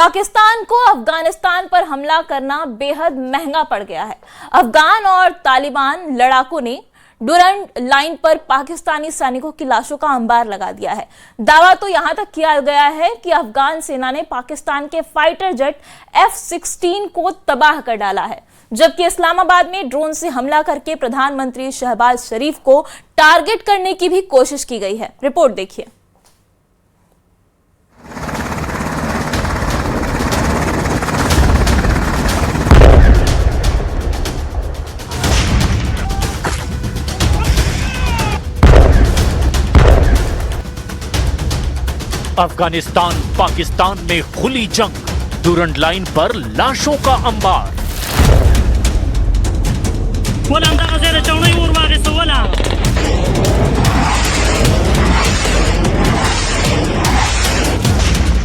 पाकिस्तान को अफगानिस्तान पर हमला करना बेहद महंगा पड़ गया है। अफगान और तालिबान लड़ाकों ने डुरंड लाइन पर पाकिस्तानी सैनिकों की लाशों का अंबार लगा दिया है। दावा तो यहां तक किया गया है कि अफगान सेना ने पाकिस्तान के फाइटर जेट F-16 को तबाह कर डाला है, जबकि इस्लामाबाद में ड्रोन से हमला करके प्रधानमंत्री शहबाज शरीफ को टारगेट करने की भी कोशिश की गई है। रिपोर्ट देखिए। अफगानिस्तान पाकिस्तान में खुली जंग, डुरंड लाइन पर लाशों का अंबार।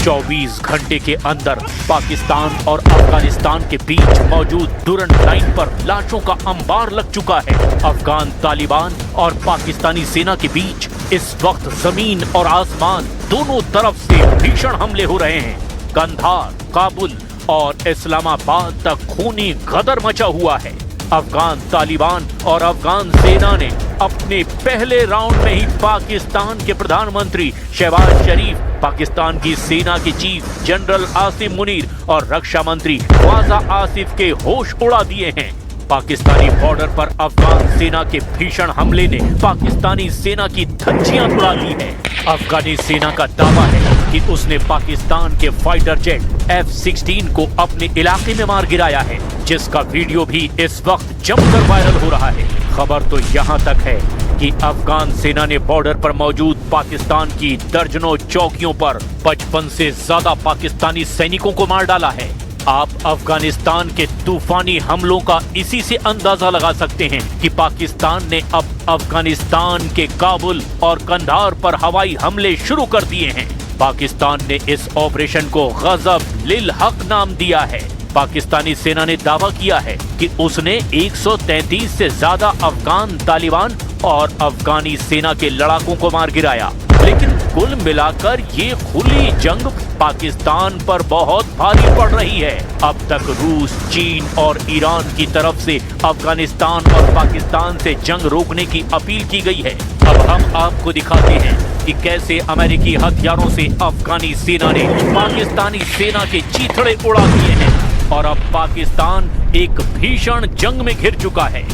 चौबीस घंटे के अंदर पाकिस्तान और अफगानिस्तान के बीच मौजूद डुरंड लाइन पर लाशों का अंबार लग चुका है। अफगान तालिबान और पाकिस्तानी सेना के बीच इस वक्त जमीन और आसमान दोनों तरफ से भीषण हमले हो रहे हैं। कंधार, काबुल और इस्लामाबाद तक खूनी गदर मचा हुआ है। अफगान तालिबान और अफगान सेना ने अपने पहले राउंड में ही पाकिस्तान के प्रधानमंत्री शहबाज शरीफ, पाकिस्तान की सेना के चीफ जनरल आसिम मुनीर और रक्षा मंत्री ख्वाजा आसिफ के होश उड़ा दिए हैं। पाकिस्तानी बॉर्डर पर अफगान सेना के भीषण हमले ने पाकिस्तानी सेना की धज्जियां उड़ा दी है। अफगानी सेना का दावा है कि उसने पाकिस्तान के फाइटर जेट F-16 को अपने इलाके में मार गिराया है, जिसका वीडियो भी इस वक्त जमकर वायरल हो रहा है। खबर तो यहाँ तक है कि अफगान सेना ने बॉर्डर पर मौजूद पाकिस्तान की दर्जनों चौकियों पर 55 से ज्यादा पाकिस्तानी सैनिकों को मार डाला है। आप अफगानिस्तान के तूफानी हमलों का इसी से अंदाजा लगा सकते हैं कि पाकिस्तान ने अब अफगानिस्तान के काबुल और कंधार पर हवाई हमले शुरू कर दिए हैं। पाकिस्तान ने इस ऑपरेशन को गजब लिल हक नाम दिया है। पाकिस्तानी सेना ने दावा किया है कि उसने 133 से ज्यादा अफगान तालिबान और अफगानी सेना के लड़ाकों को मार गिराया, लेकिन कुल मिलाकर ये खुली जंग पाकिस्तान पर बहुत भारी पड़ रही है। अब तक रूस, चीन और ईरान की तरफ से अफगानिस्तान और पाकिस्तान से जंग रोकने की अपील की गई है। अब हम आपको दिखाते हैं कि कैसे अमेरिकी हथियारों से अफगानी सेना ने पाकिस्तानी सेना के चीथड़े उड़ा दिए हैं और अब पाकिस्तान एक भीषण जंग में घिर चुका है।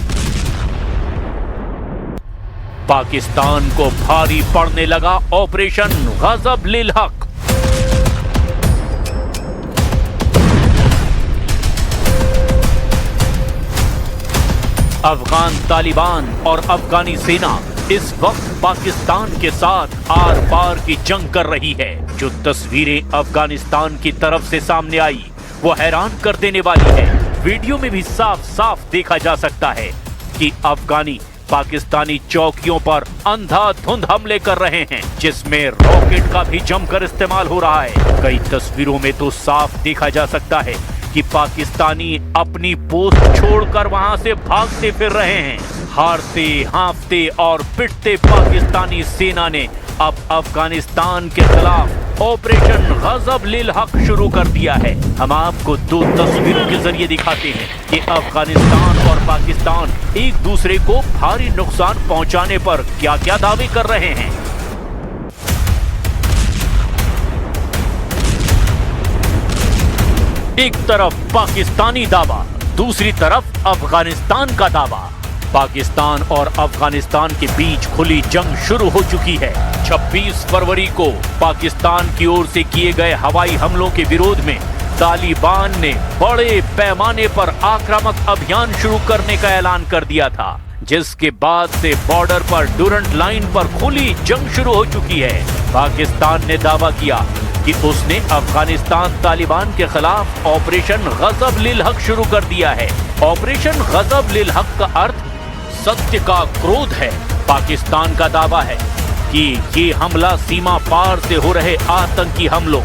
पाकिस्तान को भारी पड़ने लगा ऑपरेशन गजब लिल हक। अफगान तालिबान और अफगानी सेना इस वक्त पाकिस्तान के साथ आर पार की जंग कर रही है। जो तस्वीरें अफगानिस्तान की तरफ से सामने आई वो हैरान कर देने वाली है। वीडियो में भी साफ साफ देखा जा सकता है कि अफगानी पाकिस्तानी चौकियों पर अंधाधुंध हमले कर रहे हैं, जिसमें रॉकेट का भी जमकर इस्तेमाल हो रहा है। कई तस्वीरों में तो साफ देखा जा सकता है कि पाकिस्तानी अपनी पोस्ट छोड़कर वहां से भागते फिर रहे हैं। हारते, हांफते और पिटते पाकिस्तानी सेना ने अब अफगानिस्तान के खिलाफ ऑपरेशन गजब लिल हक शुरू कर दिया है। हम आपको दो तस्वीरों के जरिए दिखाते हैं कि अफगानिस्तान और पाकिस्तान एक दूसरे को भारी नुकसान पहुंचाने पर क्या क्या दावे कर रहे हैं। एक तरफ पाकिस्तानी दावा, दूसरी तरफ अफगानिस्तान का दावा। पाकिस्तान और अफगानिस्तान के बीच खुली जंग शुरू हो चुकी है। 26 फरवरी को पाकिस्तान की ओर से किए गए हवाई हमलों के विरोध में तालिबान ने बड़े पैमाने पर आक्रामक अभियान शुरू करने का ऐलान कर दिया था, जिसके बाद से बॉर्डर पर डुरंड लाइन पर खुली जंग शुरू हो चुकी है। पाकिस्तान ने दावा किया कि उसने अफगानिस्तान तालिबान के खिलाफ ऑपरेशन गजब लिल हक शुरू कर दिया है। ऑपरेशन गजब लिल हक का अर्थ सत्य का क्रोध है। पाकिस्तान का दावा है कि ये हमला सीमा पार से हो रहे आतंकी हमलों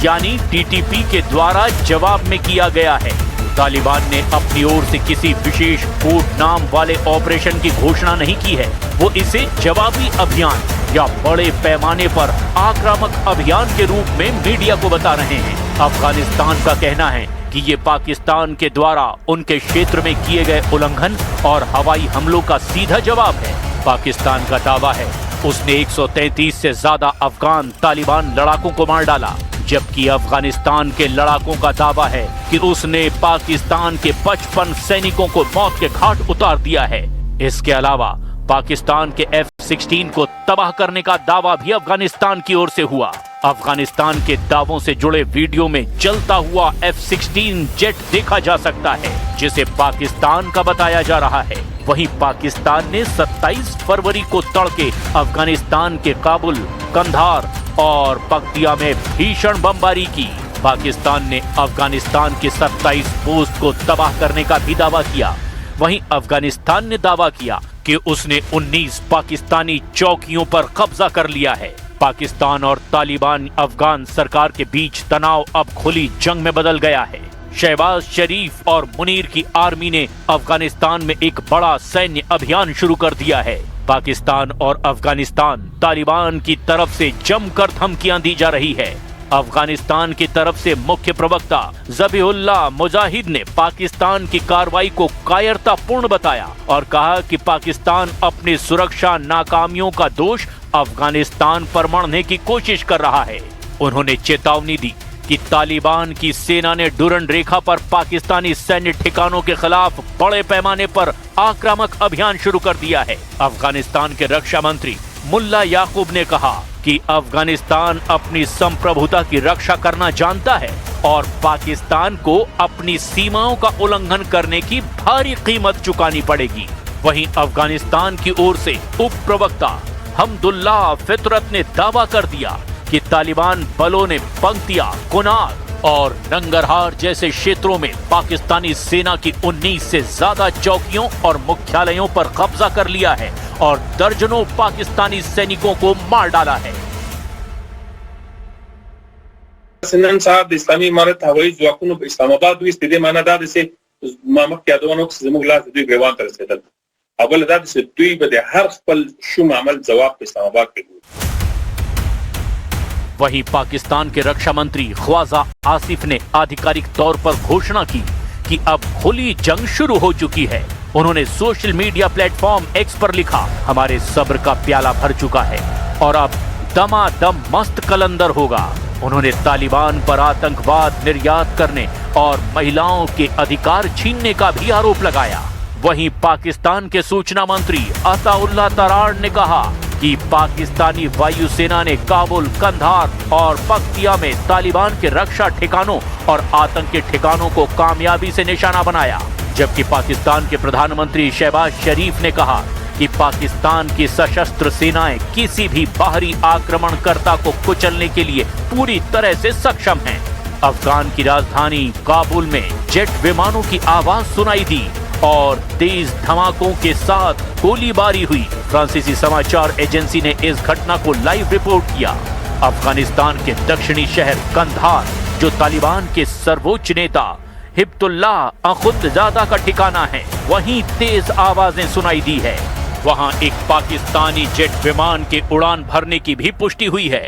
यानी TTP के द्वारा जवाब में किया गया है। तालिबान ने अपनी ओर से किसी विशेष कोड नाम वाले ऑपरेशन की घोषणा नहीं की है। वो इसे जवाबी अभियान या बड़े पैमाने पर आक्रामक अभियान के रूप में मीडिया को बता रहे हैं। अफगानिस्तान का कहना है कि ये पाकिस्तान के द्वारा उनके क्षेत्र में किए गए उल्लंघन और हवाई हमलों का सीधा जवाब है। पाकिस्तान का दावा है उसने 133 से ज्यादा अफगान तालिबान लड़ाकों को मार डाला, जबकि अफगानिस्तान के लड़ाकों का दावा है कि उसने पाकिस्तान के 55 सैनिकों को मौत के घाट उतार दिया है। इसके अलावा पाकिस्तान के F-16 को तबाह करने का दावा भी अफगानिस्तान की ओर से हुआ। अफगानिस्तान के दावों से जुड़े वीडियो में जलता हुआ F-16 जेट देखा जा सकता है, जिसे पाकिस्तान का बताया जा रहा है। वहीं पाकिस्तान ने 27 फरवरी को तड़के अफगानिस्तान के काबुल, कंधार और पक्तिया में भीषण बमबारी की। पाकिस्तान ने अफगानिस्तान के 27 पोस्ट को तबाह करने का भी दावा किया। वहीं अफगानिस्तान ने दावा किया कि उसने 19 पाकिस्तानी चौकियों पर कब्जा कर लिया है। पाकिस्तान और तालिबान अफगान सरकार के बीच तनाव अब खुली जंग में बदल गया है। शहबाज शरीफ और मुनीर की आर्मी ने अफगानिस्तान में एक बड़ा सैन्य अभियान शुरू कर दिया है। पाकिस्तान और अफगानिस्तान तालिबान की तरफ से जमकर धमकियां दी जा रही है। अफगानिस्तान की तरफ से मुख्य प्रवक्ता ज़बीहुल्लाह मुजाहिद ने पाकिस्तान की कार्रवाई को कायरतापूर्ण बताया और कहा कि पाकिस्तान अपनी सुरक्षा नाकामियों का दोष अफगानिस्तान पर मढ़ने की कोशिश कर रहा है। उन्होंने चेतावनी दी कि तालिबान की सेना ने डुरंड रेखा पर पाकिस्तानी सैन्य ठिकानों के खिलाफ बड़े पैमाने पर आक्रामक अभियान शुरू कर दिया है। अफगानिस्तान के रक्षा मंत्री मुल्ला याकूब ने कहा कि अफगानिस्तान अपनी संप्रभुता की रक्षा करना जानता है और पाकिस्तान को अपनी सीमाओं का उल्लंघन करने की भारी कीमत चुकानी पड़ेगी। वहीं अफगानिस्तान की ओर से उप प्रवक्ता हमदुल्लाह फितरत ने दावा कर दिया कि तालिबान बलों ने पंक्तिया, कुनार और नंगरहार जैसे क्षेत्रों में पाकिस्तानी सेना की 19 से ज्यादा चौकियों और मुख्यालयों पर कब्जा कर लिया है और दर्जनों पाकिस्तानी सैनिकों को मार डाला है। नन साहब इस्लामी इमारत हवाई जवाकुनो इस्लामाबाद वी स्थिति माना दा से मामक यादवानो zmugla दुई ग्रेवान तर से दल अवल दा से दुई बदे हर खपल शुम अमल जवाब इस्लामाबाद के। वहीं पाकिस्तान के रक्षा मंत्री ख्वाजा आसिफ ने आधिकारिक तौर पर घोषणा की कि अब खुली जंग शुरू हो चुकी है। उन्होंने सोशल मीडिया प्लेटफॉर्म X पर लिखा, हमारे सब्र का प्याला भर चुका है और अब दमादम मस्त कलंदर होगा। उन्होंने तालिबान पर आतंकवाद निर्यात करने और महिलाओं के अधिकार छीनने का भी आरोप लगाया। वहीं पाकिस्तान के सूचना मंत्री अताउल्लाह तरार ने कहा कि पाकिस्तानी वायुसेना ने काबुल, कंधार और पक्तिया में तालिबान के रक्षा ठिकानों और आतंकी ठिकानों को कामयाबी से निशाना बनाया। जबकि पाकिस्तान के प्रधानमंत्री शहबाज शरीफ ने कहा कि पाकिस्तान की सशस्त्र सेनाएं किसी भी बाहरी आक्रमणकर्ता को कुचलने के लिए पूरी तरह से सक्षम हैं। अफगान की राजधानी काबुल में जेट विमानों की आवाज सुनाई दी और तेज धमाकों के साथ गोलीबारी हुई। फ्रांसीसी समाचार एजेंसी ने इस घटना को लाइव रिपोर्ट किया। अफगानिस्तान के दक्षिणी शहर कंधार, जो तालिबान के सर्वोच्च नेता हिब्तुल्लाह अखुंदजादा का ठिकाना है, वहीं तेज आवाजें सुनाई दी है। वहां एक पाकिस्तानी जेट विमान के उड़ान भरने की भी पुष्टि हुई है।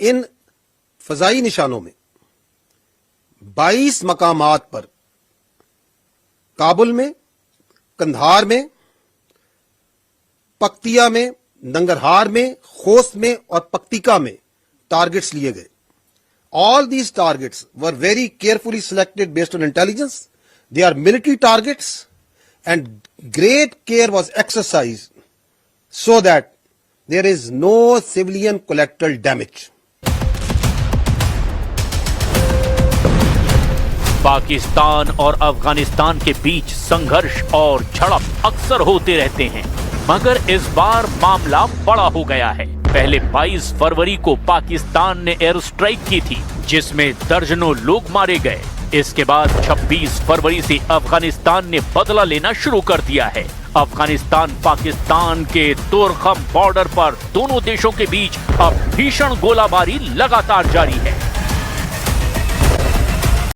इन फजाई निशानों में 22 मकामात पर काबुल में, कंधार में, पक्तिया में, नंगरहार में, खोस्त में और पक्तिका में टारगेट्स लिए गए। All these targets were very carefully selected based on intelligence. They are military targets and great care was exercised so that there is no civilian collateral damage. Pakistan और अफगानिस्तान के बीच संघर्ष और झड़प अक्सर होते रहते हैं। मगर इस बार मामला बड़ा हो गया है। पहले 22 फरवरी को पाकिस्तान ने एयर स्ट्राइक की थी, जिसमें दर्जनों लोग मारे गए। इसके बाद 26 फरवरी से अफगानिस्तान ने बदला लेना शुरू कर दिया है। अफगानिस्तान पाकिस्तान के तुरखम बॉर्डर पर दोनों देशों के बीच अब भीषण गोलाबारी लगातार जारी है।